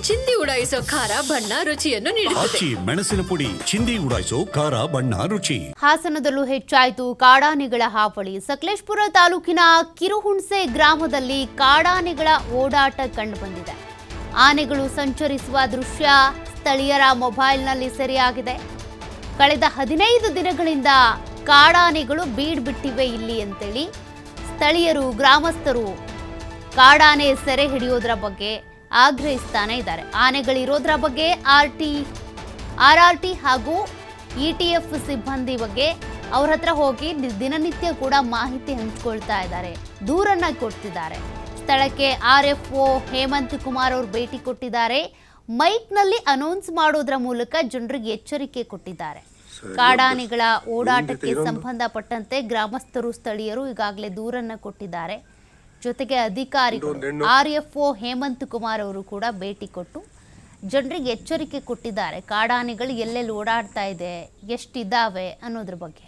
ಚಿಂದಿ ಉಡಾಯಿಸೋ ಖಾರ ಬಣ್ಣ ರುಚಿಯನ್ನು ನೀಡುತ್ತದೆ. ಮೆಣಸಿನ ಪುಡಿ ಚಿಂದಿ ಉಡಾಯಿಸೋ ಖಾರ ಬಣ್ಣ ರುಚಿ. ಹಾಸನದಲ್ಲೂ ಹೆಚ್ಚಾಯಿತು ಕಾಡಾನೆಗಳ ಹಾವಳಿ. ಸಕಲೇಶಪುರ ತಾಲೂಕಿನ ಕಿರುಹುಣಸೆ ಗ್ರಾಮದಲ್ಲಿ ಕಾಡಾನೆಗಳ ಓಡಾಟ ಕಂಡುಬಂದಿದೆ. ಆನೆಗಳು ಸಂಚರಿಸುವ ದೃಶ್ಯ ಸ್ಥಳೀಯರ ಮೊಬೈಲ್ನಲ್ಲಿ ಸೆರೆಯಾಗಿದೆ. ಕಳೆದ 15 ದಿನಗಳಿಂದ ಕಾಡಾನೆಗಳು ಬೀಡ್ಬಿಟ್ಟಿವೆ ಇಲ್ಲಿ ಅಂತೇಳಿ ಸ್ಥಳೀಯರು ಗ್ರಾಮಸ್ಥರು ಕಾಡಾನೆ ಸೆರೆ ಹಿಡಿಯೋದ್ರ ಬಗ್ಗೆ ಆಗ್ರಹಿಸ್ತಾನೆ ಇದ್ದಾರೆ. ಆನೆಗಳಿರೋದ್ರ ಬಗ್ಗೆ ಆರ್ಆರ್ಟಿ ಹಾಗೂ ಇಟಿಎಫ್ ಸಿಬ್ಬಂದಿ ಬಗ್ಗೆ ಅವ್ರ ಹತ್ರ ಹೋಗಿ ದಿನನಿತ್ಯ ಕೂಡ ಮಾಹಿತಿ ಹಂಚಿಕೊಳ್ತಾ ಇದ್ದಾರೆ, ದೂರನ್ನ ಕೊಡ್ತಿದ್ದಾರೆ. ಸ್ಥಳಕ್ಕೆ ಆರ್ಎಫ್ಒ ಹೇಮಂತ್ ಕುಮಾರ್ ಅವರು ಭೇಟಿ ಕೊಟ್ಟಿದ್ದಾರೆ. ಮೈಕ್ನಲ್ಲಿ ಅನೌನ್ಸ್ ಮಾಡೋದ್ರ ಮೂಲಕ ಜನರಿಗೆ ಎಚ್ಚರಿಕೆ ಕೊಟ್ಟಿದ್ದಾರೆ. ಕಾಡಾನೆಗಳ ಓಡಾಟಕ್ಕೆ ಸಂಬಂಧಪಟ್ಟಂತೆ ಗ್ರಾಮಸ್ಥರು ಸ್ಥಳೀಯರು ಈಗಾಗಲೇ ದೂರನ್ನ ಕೊಟ್ಟಿದ್ದಾರೆ. ಜೊತೆಗೆ ಅಧಿಕಾರಿಗಳು ಆರ್ಎಫ್ಒ ಹೇಮಂತ್ ಕುಮಾರ್ ಅವರು ಕೂಡ ಭೇಟಿ ಕೊಟ್ಟು ಜನರಿಗೆ ಎಚ್ಚರಿಕೆ ಕೊಟ್ಟಿದ್ದಾರೆ. ಕಾಡಾನೆಗಳು ಎಲ್ಲೆಲ್ಲಿ ಓಡಾಡ್ತಾ ಇದೆ, ಎಷ್ಟಿದ್ದಾವೆ ಅನ್ನೋದ್ರ ಬಗ್ಗೆ.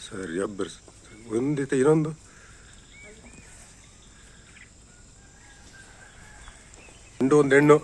ಸರಿ ಅಬ್ಬರ್ ಒಂದಿತ ಇನ್ನೊಂದು ಒಂದು ಹೆಣ್ಣು